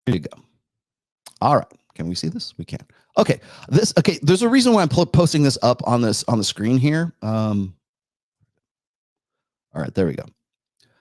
Here you go. All right. Can we see this? We can. Okay. There's a reason why I'm posting this up on the screen here. All right, there we go.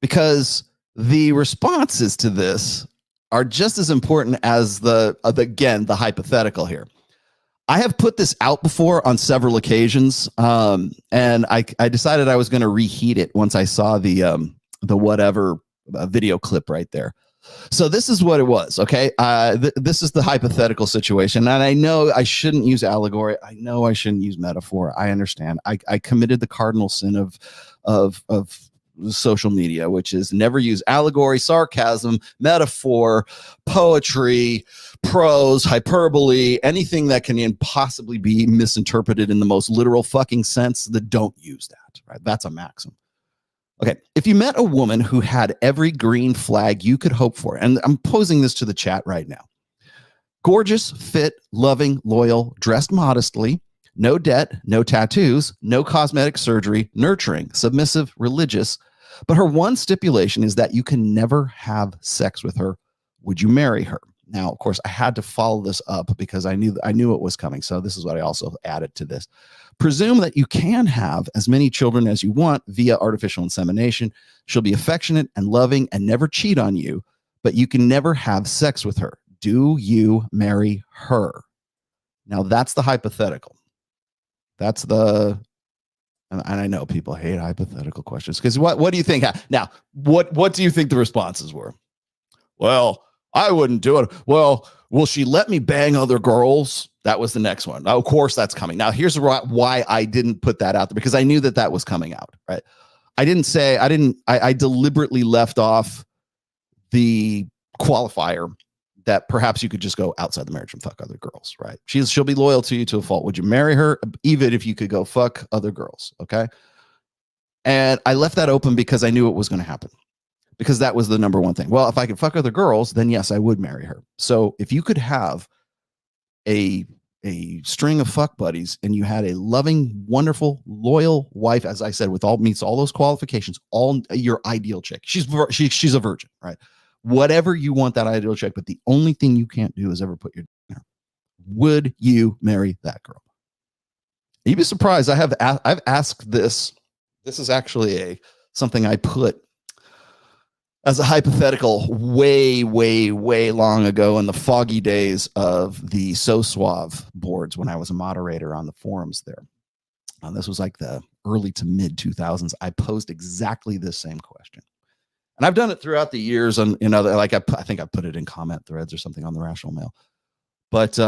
Because the responses to this are just as important as the hypothetical here. I have put this out before on several occasions, and I decided I was going to reheat it once I saw the whatever video clip right there. So this is what it was, okay? This is the hypothetical situation, and I know I shouldn't use allegory. I know I shouldn't use metaphor. I understand. I committed the cardinal sin of social media, which is never use allegory, sarcasm, metaphor, poetry, prose, hyperbole, anything that can possibly be misinterpreted in the most literal fucking sense. That don't use that, right? That's a maxim. Okay, if you met a woman who had every green flag you could hope for, and I'm posing this to the chat right now. Gorgeous, fit, loving, loyal, dressed modestly, no debt, no tattoos, no cosmetic surgery, nurturing, submissive, religious, but her one stipulation is that you can never have sex with her. Would you marry her? Now, of course, I had to follow this up because I knew it was coming. So this is what I also added to this. Presume that you can have as many children as you want via artificial insemination. She'll be affectionate and loving and never cheat on you, but you can never have sex with her. Do you marry her? Now, that's the hypothetical. That's the, and I know people hate hypothetical questions because what do you think? Now, what do you think the responses were? Well, I wouldn't do it. Well, will she let me bang other girls? That was the next one. Now, of course, that's coming. Now, here's why I didn't put that out there, because I knew that was coming out, right? I deliberately left off the qualifier that perhaps you could just go outside the marriage and fuck other girls, right? She'll be loyal to you to a fault. Would you marry her even if you could go fuck other girls? Okay. And I left that open because I knew it was going to happen, because that was the number one thing. Well, if I could fuck other girls, then yes, I would marry her. So if you could have a string of fuck buddies and you had a loving, wonderful, loyal wife, as I said, with meets all those qualifications, all your ideal chick, she's a virgin, right? Whatever you want that ideal chick, but the only thing you can't do is ever put your dick in her. Would you marry that girl? You'd be surprised. I've asked this. This is actually something I put as a hypothetical way, way, way long ago in the foggy days of the So Suave boards when I was a moderator on the forums there. This was like the early to mid 2000s. I posed exactly this same question. And I've done it throughout the years in other, like I think I put it in comment threads or something on the Rational Mail. But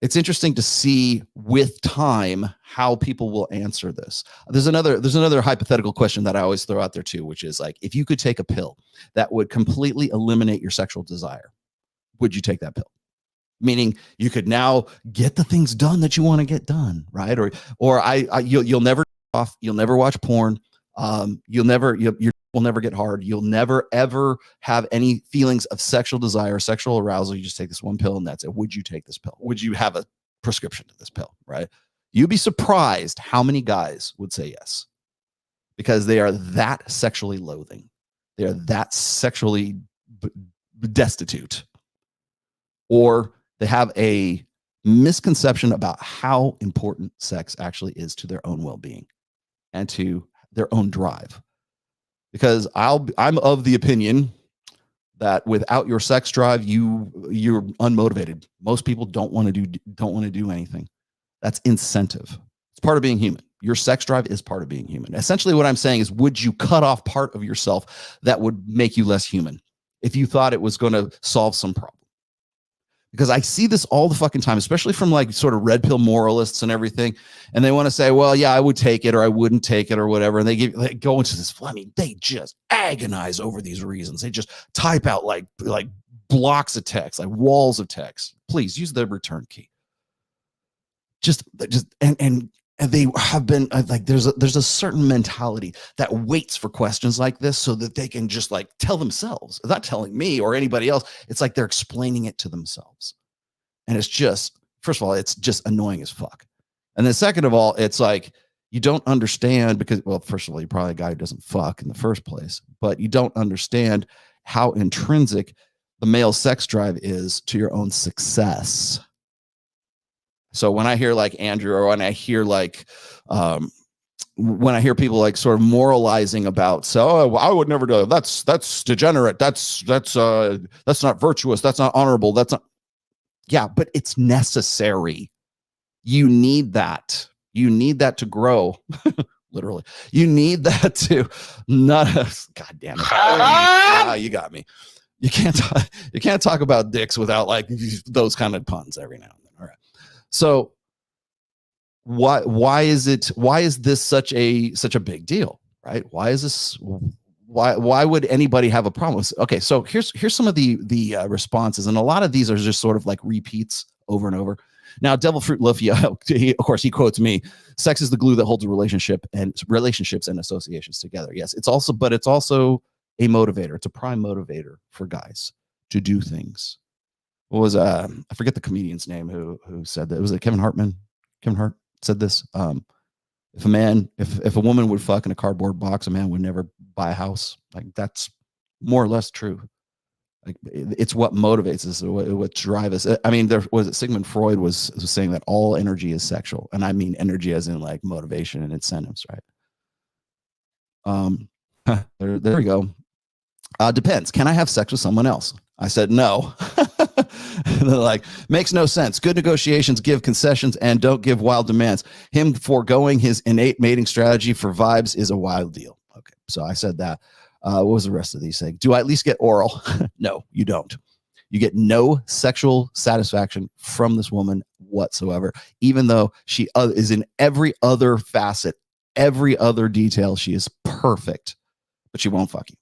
it's interesting to see with time how people will answer this. There's another hypothetical question that I always throw out there too, which is like, if you could take a pill that would completely eliminate your sexual desire, would you take that pill? Meaning you could now get the things done that you want to get done, right? You'll never off, you'll never watch porn, you will never get hard. You'll never, ever have any feelings of sexual desire, sexual arousal. You just take this one pill and that's it. Would you take this pill? Would you have a prescription to this pill, right? You'd be surprised how many guys would say yes, because they are that sexually loathing. They are that sexually destitute, or they have a misconception about how important sex actually is to their own well-being and to their own drive. Because I'm of the opinion that without your sex drive, you're unmotivated. Most people don't want to do anything. That's incentive. It's part of being human. Your sex drive is part of being human. Essentially, what I'm saying is, would you cut off part of yourself that would make you less human if you thought it was going to solve some problem? Because I see this all the fucking time, especially from like sort of red pill moralists and everything. And they want to say, well, yeah, I would take it or I wouldn't take it or whatever. And they go into this. I mean, they just agonize over these reasons. They just type out like blocks of text, like walls of text. Please use the return key. And they have been like, there's a certain mentality that waits for questions like this so that they can just like tell themselves, not telling me or anybody else. It's like they're explaining it to themselves. And it's just, first of all, it's just annoying as fuck. And then second of all, it's like, you don't understand because, well, first of all, you're probably a guy who doesn't fuck in the first place, but you don't understand how intrinsic the male sex drive is to your own success. So when I hear like Andrew, or when I hear like, when I hear people like sort of moralizing about, so I would never do that. That's degenerate. That's not virtuous. That's not honorable. That's not. Yeah, but it's necessary. You need that. You need that to grow. Literally, you need that to not. God damn it! Ah, you got me. You can't talk about dicks without like those kind of puns every now and then. All right. So why is this such a big deal, right? Why is this? Why would anybody have a problem with? Okay, so here's some of the responses, and a lot of these are just sort of like repeats over and over. Now, Devil Fruit Loaf, of course, he quotes me: "Sex is the glue that holds a relationships and associations together." Yes, it's also a motivator. It's a prime motivator for guys to do things. What was I forget the comedian's name who said that? Was it Kevin Hartman? Kevin Hart said this. If a woman would fuck in a cardboard box, a man would never buy a house. Like, that's more or less true. Like, it's what motivates us, what drives us. I mean, Sigmund Freud was saying that all energy is sexual, and I mean energy as in like motivation and incentives, right? There we go. Depends. Can I have sex with someone else? I said no. They're like, makes no sense. Good negotiations give concessions and don't give wild demands. Him foregoing his innate mating strategy for vibes is a wild deal. Okay, so I said that. What was the rest of these saying? Do I at least get oral? No, you don't. You get no sexual satisfaction from this woman whatsoever, even though she is in every other facet, every other detail. She is perfect, but she won't fuck you.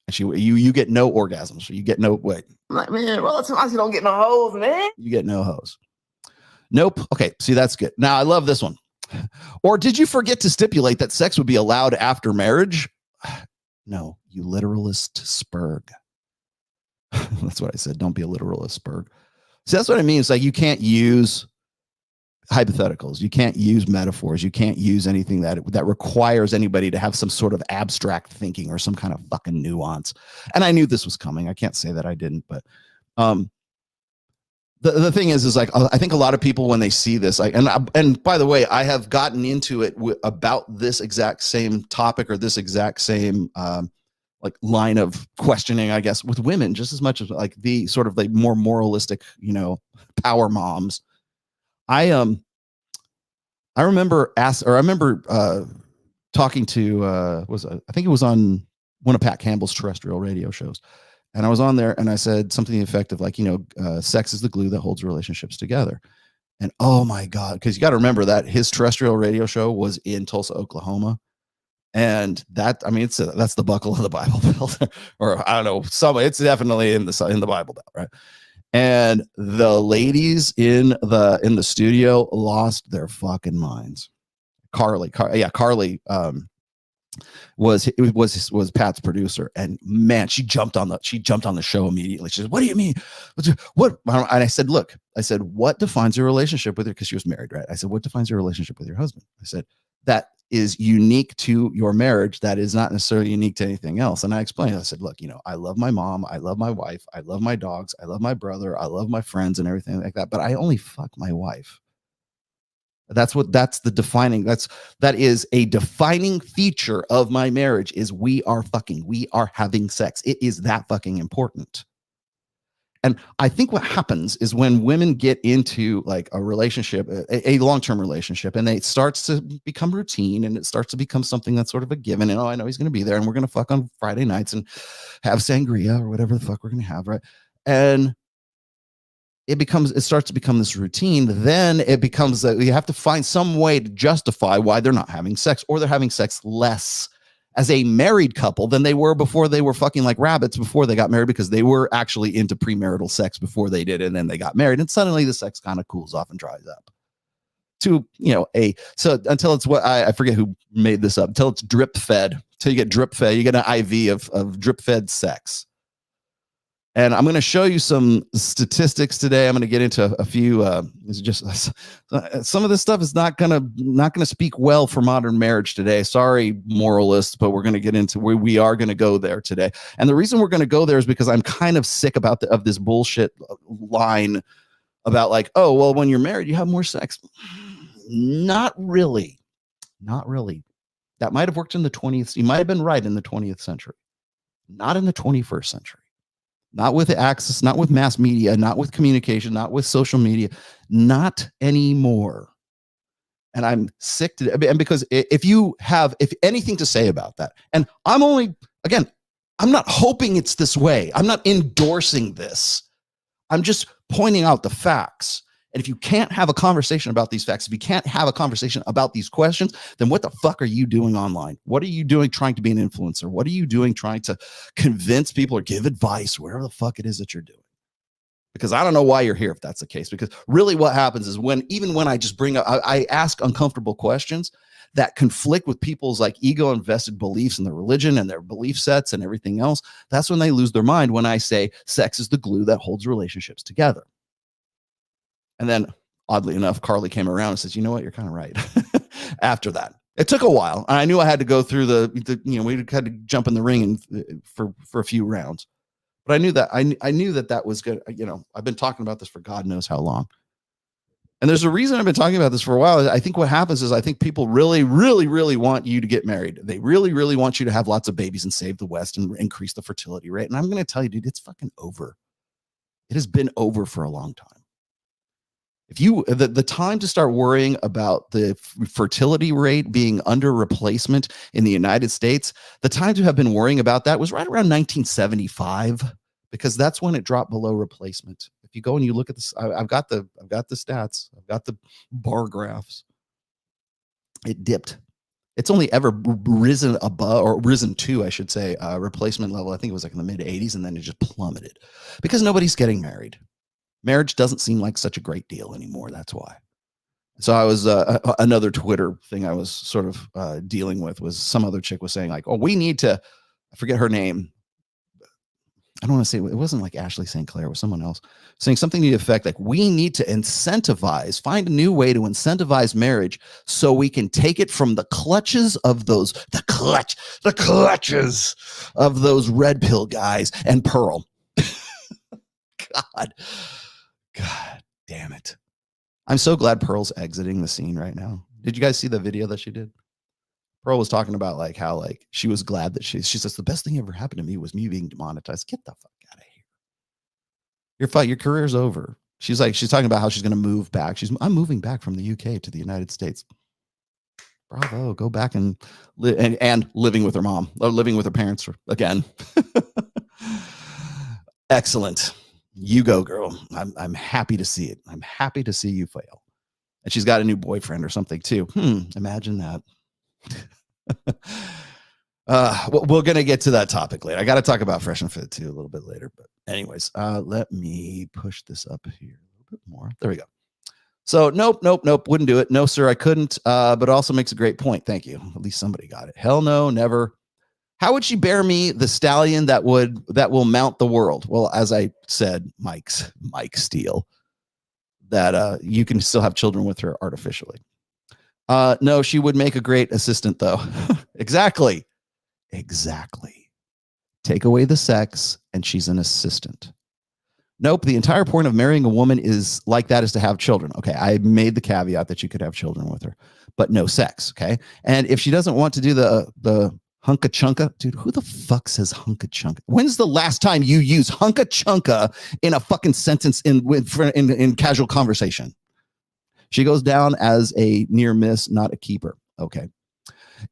And you get no orgasms. You get no wait. I'm like, man, well, sometimes you don't get no hoes, man. You get no hoes. Nope. Okay, see, that's good. Now I love this one. Or did you forget to stipulate that sex would be allowed after marriage? No, you literalist spurg. That's what I said. Don't be a literalist spurg. See, that's what I mean. It's like you can't use hypotheticals. You can't use metaphors. You can't use anything that requires anybody to have some sort of abstract thinking or some kind of fucking nuance. And I knew this was coming. I can't say that I didn't, but the thing is like, I think a lot of people when they see this, like, and by the way, I have gotten into it about this exact same topic or this exact same like line of questioning, I guess, with women just as much as like the sort of like more moralistic, power moms. I remember talking to I think it was on one of Pat Campbell's terrestrial radio shows, and I was on there and I said something to the effect of like, sex is the glue that holds relationships together. And oh my God, because you got to remember that his terrestrial radio show was in Tulsa, Oklahoma. And that's the buckle of the Bible Belt, or I don't know, it's definitely in the Bible Belt, right? And the ladies in the studio lost their fucking minds. Carly was Pat's producer, and man, she jumped on the show immediately. She said, "What do you mean? What?" And I said, "Look," I said, "what defines your relationship with her?" Because she was married, right? I said, "What defines your relationship with your husband?" I said, "That is unique to your marriage. That is not necessarily unique to anything else." And I explained. I said, "Look, I love my mom, I love my wife, I love my dogs, I love my brother, I love my friends, and everything like that. But I only fuck my wife." That is a defining feature of my marriage is we are having sex. It is that fucking important. And I think what happens is when women get into like a relationship, a long-term relationship, and it starts to become routine and it starts to become something that's sort of a given. And I know he's going to be there and we're going to fuck on Friday nights and have sangria or whatever the fuck we're going to have. Right. And it starts to become this routine. Then it becomes that you have to find some way to justify why they're not having sex, or they're having sex less as a married couple than they were before they were fucking like rabbits before they got married, because they were actually into premarital sex before they did it. And then they got married and suddenly the sex kind of cools off and dries up to, so until it's what I forget who made this up, until it's drip fed, until you get drip fed, you get an IV of drip fed sex. And I'm going to show you some statistics today. I'm going to get into a few. It's just some of this stuff is not going to speak well for modern marriage today. Sorry, moralists, but we're going to get into where we are going to go there today. And the reason we're going to go there is because I'm kind of sick of this bullshit line about like, oh, well, when you're married, you have more sex. Not really. Not really. That might have worked in the 20th. You might have been right in the 20th century. Not in the 21st century. Not with access, not with mass media, not with communication, not with social media, not anymore. And I'm sick to, and because if anything to say about that, and I'm not hoping it's this way. I'm not endorsing this. I'm just pointing out the facts. And if you can't have a conversation about these facts, if you can't have a conversation about these questions, then what the fuck are you doing online? What are you doing trying to be an influencer? What are you doing trying to convince people or give advice, whatever the fuck it is that you're doing? Because I don't know why you're here if that's the case. Because really what happens is even when I just bring up, I ask uncomfortable questions that conflict with people's like ego invested beliefs in their religion and their belief sets and everything else. That's when they lose their mind when I say sex is the glue that holds relationships together. And then, oddly enough, Carly came around and says, you know what, you're kind of right. After that, it took a while. I knew I had to go through we had to jump in the ring for a few rounds. But I knew that was good. I've been talking about this for God knows how long. And there's a reason I've been talking about this for a while. I think what happens is I think people really, really, really want you to get married. They really, really want you to have lots of babies and save the West and increase the fertility rate. And I'm going to tell you, dude, it's fucking over. It has been over for a long time. If the time to start worrying about the fertility rate being under replacement in the United States, the time to have been worrying about that was right around 1975, because that's when it dropped below replacement. If you go and you look at this, I've got the stats, I've got the bar graphs. It dipped. It's only ever risen above, or risen to, I should say, replacement level. I think it was like in the mid 80s, and then it just plummeted because nobody's getting married. Marriage doesn't seem like such a great deal anymore. That's why. So I was another Twitter thing I was sort of dealing with was some other chick was saying like, oh, we need to, I forget her name. I don't want to say, it wasn't like Ashley St. Clair, it was someone else saying something to the effect like, we need to find a new way to incentivize marriage so we can take it from the clutches of the clutches of those red pill guys and Pearl. God damn it. I'm so glad Pearl's exiting the scene right now. Did you guys see the video that she did? Pearl was talking about like how like she was glad that she says the best thing ever happened to me was me being demonetized. Get the fuck out of here. Your career's over. She's talking about how she's going to move back. I'm moving back from the UK to the United States. Bravo. Go back and living with her mom, or living with her parents again. Excellent. You go, girl. I'm happy to see it. I'm happy to see you fail. And she's got a new boyfriend or something too. Imagine that. We're going to get to that topic later. I got to talk about Fresh and Fit too a little bit later. But anyways, let me push this up here a little bit more. There we go. So nope. Wouldn't do it. No, sir, I couldn't. But it also makes a great point. Thank you. At least somebody got it. Hell no, never. How would she bear me the stallion that will mount the world? Well, as I said, Mike Steele, that you can still have children with her artificially. No, she would make a great assistant though. Exactly. Take away the sex and she's an assistant. Nope. The entire point of marrying a woman is to have children. Okay. I made the caveat that you could have children with her, but no sex. Okay. And if she doesn't want to do the hunka chunka, dude, who the fuck says hunka chunka? When's the last time you use hunka chunka in a fucking sentence in casual conversation? She goes down as a near miss, not a keeper. Okay.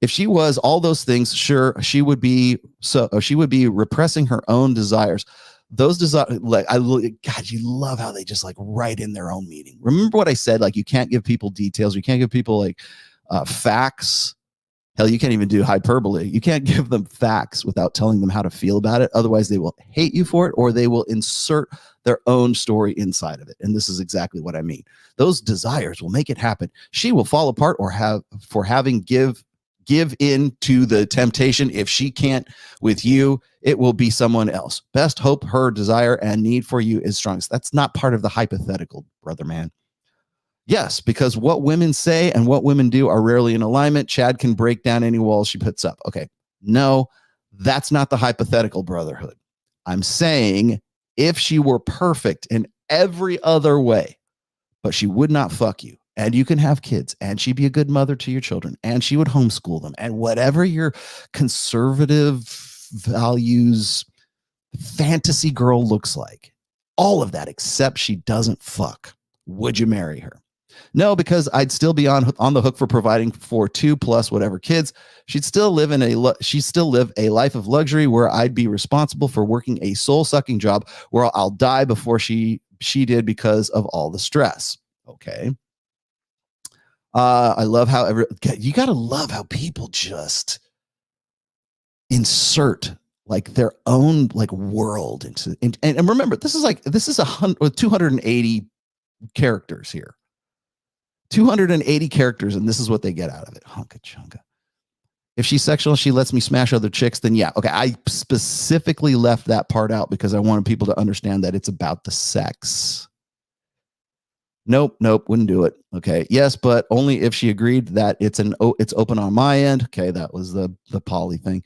If she was all those things, sure, she would be repressing her own desires. Those desires, God, you love how they just like write in their own meaning. Remember what I said? Like, you can't give people details. You can't give people like facts. Hell, you can't even do hyperbole. You can't give them facts without telling them how to feel about it. Otherwise, they will hate you for it, or they will insert their own story inside of it. And this is exactly what I mean. Those desires will make it happen. She will fall apart for having give in to the temptation. If she can't with you, it will be someone else. Best hope her desire and need for you is strongest. That's not part of the hypothetical, brother man. Yes, because what women say and what women do are rarely in alignment. Chad can break down any walls she puts up. Okay. No, that's not the hypothetical brotherhood. I'm saying if she were perfect in every other way, but she would not fuck you, and you can have kids, and she'd be a good mother to your children, and she would homeschool them, and whatever your conservative values fantasy girl looks like, all of that, except she doesn't fuck, would you marry her? No, because I'd still be on the hook for providing for 2+ whatever kids. She'd still live a life of luxury where I'd be responsible for working a soul-sucking job where I'll die before she did because of all the stress. Okay. I love how you gotta love how people just insert like their own like world into and remember, this is 280 characters here. 280 characters, and this is what they get out of it. Hunka chunka. If she's sexual, she lets me smash other chicks, then yeah. Okay, I specifically left that part out because I wanted people to understand that it's about the sex. Nope, wouldn't do it. Okay, yes, but only if she agreed that it's open on my end. Okay, that was the poly thing.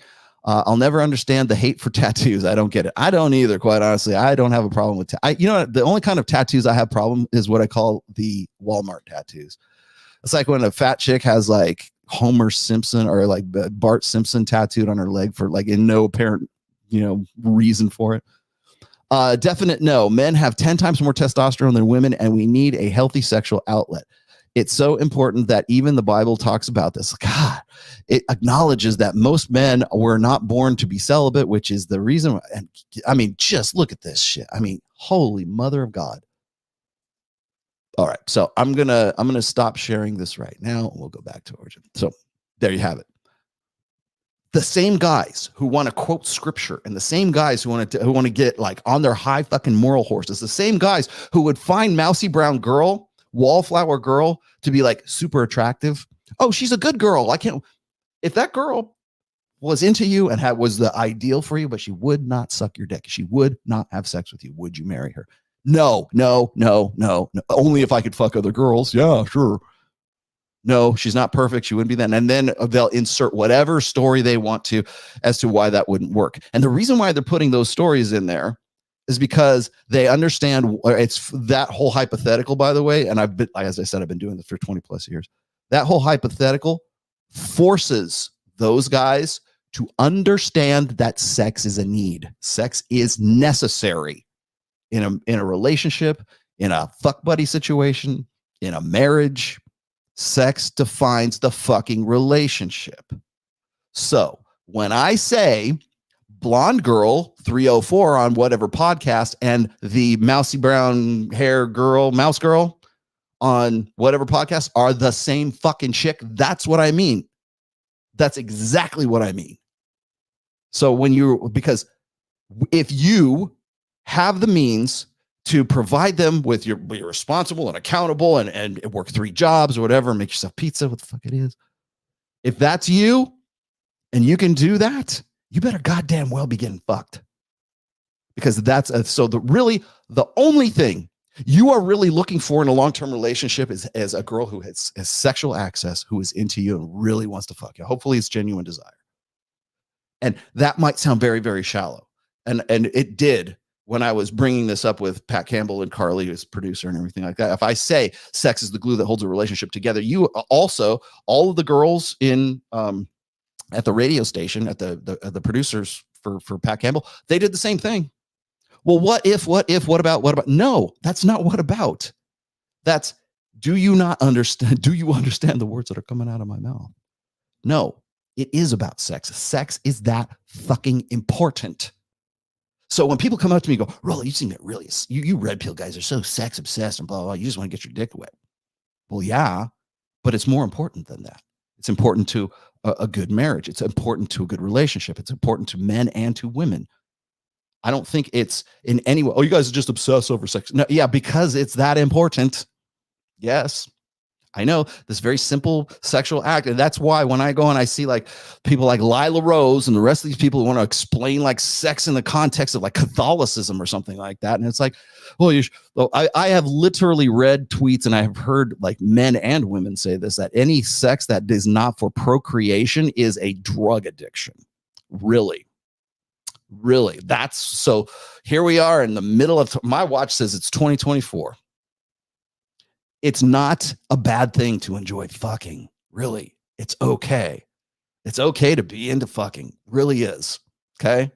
I'll never understand the hate for tattoos. I don't get it. I don't either, quite honestly. I don't have a problem with the only kind of tattoos I have problem is what I call the Walmart tattoos. It's like when a fat chick has like Homer Simpson or like Bart Simpson tattooed on her leg for like in no apparent, reason for it. Definite no. Men have 10 times more testosterone than women, and we need a healthy sexual outlet. It's so important that even the Bible talks about this. God, it acknowledges that most men were not born to be celibate, which is the reason. And I mean, just look at this shit. I mean, holy mother of God. All right, so I'm gonna stop sharing this right now. We'll go back to origin. So there you have it. The same guys who want to quote scripture and the same guys who want to get like on their high fucking moral horses, the same guys who would find mousy brown girl, wallflower girl to be like super attractive. Oh, she's a good girl. If that girl was into you and was the ideal for you, but she would not suck your dick, she would not have sex with you, would you marry her? No. Only if I could fuck other girls. Yeah, sure. No, she's not perfect. She wouldn't be that. And then they'll insert whatever story they want to as to why that wouldn't work. And the reason why they're putting those stories in there is because they understand it's that whole hypothetical, by the way. And as I said, I've been doing this for 20+ years. That whole hypothetical forces those guys to understand that sex is a need. Sex is necessary in a relationship, in a fuck buddy situation, in a marriage. Sex defines the fucking relationship. So when I say blonde girl 304 on whatever podcast and the mousy brown hair girl, mouse girl on whatever podcast are the same fucking chick, that's what I mean. That's exactly what I mean. So because if you have the means to provide them with you're responsible and accountable and work 3 jobs or whatever, make yourself pizza, what the fuck it is. If that's you and you can do that, you better goddamn well be getting fucked. Because the only thing you are really looking for in a long-term relationship is a girl who has sexual access, who is into you and really wants to fuck you. Hopefully it's genuine desire. And that might sound very, very shallow. And it did when I was bringing this up with Pat Campbell and Carly, who's producer and everything like that. If I say sex is the glue that holds a relationship together, you also, all of the girls in at the radio station, at the producers for Pat Campbell, they did the same thing. Well, what about? No, that's not what about. That's, do you not understand? Do you understand the words that are coming out of my mouth? No, it is about sex. Sex is that fucking important. So when people come up to me and go, Rolly, you seem to really, you red pill guys are so sex obsessed and blah, blah, blah. You just want to get your dick wet. Well, yeah, but it's more important than that. It's important to a good marriage. It's important to a good relationship. It's important to men and to women. I don't think it's in any way, oh, you guys are just obsessed over sex. No, yeah, because it's that important. Yes. I know this very simple sexual act. And that's why when I go and I see like people like Lila Rose and the rest of these people who want to explain like sex in the context of like Catholicism or something like that. And it's like, well, I have literally read tweets and I have heard like men and women say this, that any sex that is not for procreation is a drug addiction. Really. That's so here we are in the middle of my watch says it's 2024. It's not a bad thing to enjoy fucking. Really. It's okay. It's okay to be into fucking. Really is. Okay.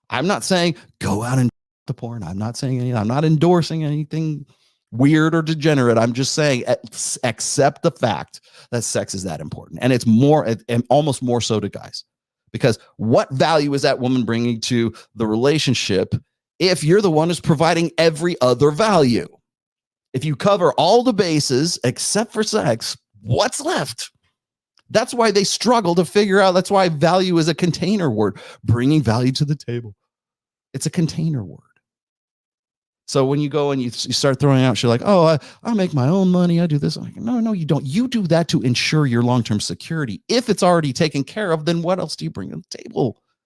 I'm not saying go out and the porn. I'm not saying anything. I'm not endorsing anything weird or degenerate. I'm just saying accept the fact that sex is that important. And it's more and almost more so to guys. Because what value is that woman bringing to the relationship if you're the one who's providing every other value? If you cover all the bases except for sex, what's left? That's why they struggle to figure out. That's why value is a container word, bringing value to the table. It's a container word. So when you go and you start throwing out shit like, oh, I make my own money, I do this. I'm like, no, you don't. You do that to ensure your long-term security. If it's already taken care of, then what else do you bring to the table?